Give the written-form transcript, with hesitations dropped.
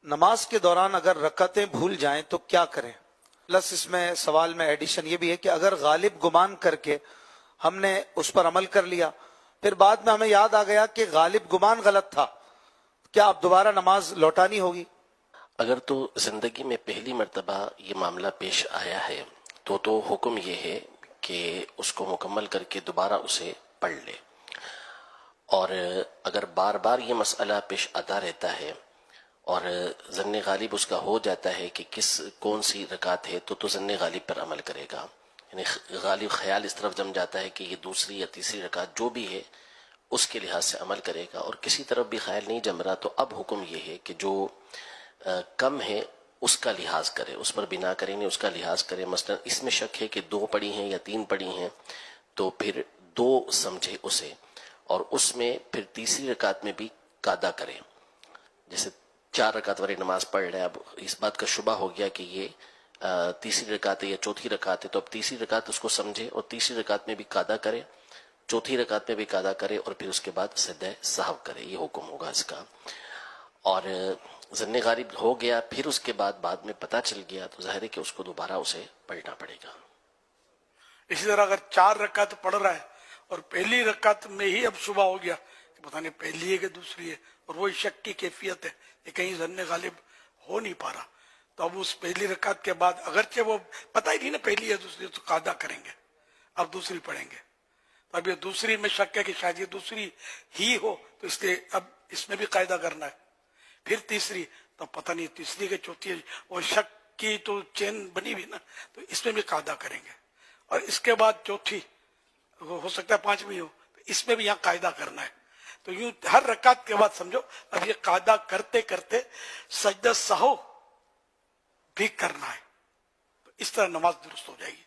نماز کے دوران اگر رکعتیں بھول جائیں تو کیا کریں؟ پلس اس میں سوال میں ایڈیشن یہ بھی ہے کہ اگر غالب گمان کر کے ہم نے اس پر عمل کر لیا، پھر بعد میں ہمیں یاد آ گیا کہ غالب گمان غلط تھا، کیا اب دوبارہ نماز لوٹانی ہوگی؟ اگر تو زندگی میں پہلی مرتبہ یہ معاملہ پیش آیا ہے تو حکم یہ ہے کہ اس کو مکمل کر کے دوبارہ اسے پڑھ لے، اور اگر بار بار یہ مسئلہ پیش آتا رہتا ہے اور ظن غالب اس کا ہو جاتا ہے کہ کون سی رکعت ہے تو ظن غالب پر عمل کرے گا، یعنی غالب خیال اس طرف جم جاتا ہے کہ یہ دوسری یا تیسری رکعت جو بھی ہے اس کے لحاظ سے عمل کرے گا، اور کسی طرف بھی خیال نہیں جم رہا تو اب حکم یہ ہے کہ جو کم ہے اس کا لحاظ کرے، اس پر بنا کرے نہیں، اس کا لحاظ کرے۔ مثلا اس میں شک ہے کہ 2 پڑھی ہیں یا 3 پڑھی ہیں تو پھر 2 سمجھے اسے، اور اس میں پھر تیسری رکعت میں بھی قاعدہ کرے۔ جیسے 4 رکعت والی نماز پڑھ رہے، اب اس بات کا شبہ ہو گیا کہ یہ تیسری رکعت ہے یا چوتھی رکعت ہے، تو اب تیسری رکعت اس کو سمجھے اور تیسری رکعت میں بھی قاعدہ کرے، چوتھی رکعت میں بھی قاعدہ کرے، اور پھر اس کے بعد سجدہ سہو کرے۔ یہ حکم ہوگا اس کا۔ اور ظن غالب ہو گیا پھر اس کے بعد میں پتہ چل گیا تو ظاہر ہے کہ اس کو دوبارہ اسے پڑھنا پڑے گا۔ اسی طرح اگر 4 رکعت پڑھ رہا ہے اور پہلی رکعت میں ہی اب شبہ ہو گیا کہ پتہ نہیں پہلی ہے کہ دوسری ہے، اور وہی شک کی کیفیت ہے کہ کہیں ظن غالب ہو نہیں پا رہا، تو اب اس پہلی رکعت کے بعد اگرچہ وہ پتہ ہی نہیں نا پہلی ہے دوسری، تو قاعدہ کریں گے، اب دوسری پڑھیں گے۔ تو اب یہ دوسری میں شک ہے کہ شاید یہ دوسری ہی ہو، تو اس لیے اب اس میں بھی قاعدہ کرنا ہے۔ پھر تیسری، تو پتہ نہیں تیسری کہ چوتھی ہے، وہ شک کی تو چین بنی ہوئی نا، تو اس میں بھی قاعدہ کریں گے۔ اور اس کے بعد چوتھی، ہو سکتا ہے 5ویں ہو، تو اس میں بھی یہاں قاعدہ کرنا ہے۔ تو یوں ہر رکعت کے بعد سمجھو اب یہ قاعدہ کرتے کرتے سجدہ سہو بھی کرنا ہے، تو اس طرح نماز درست ہو جائے گی۔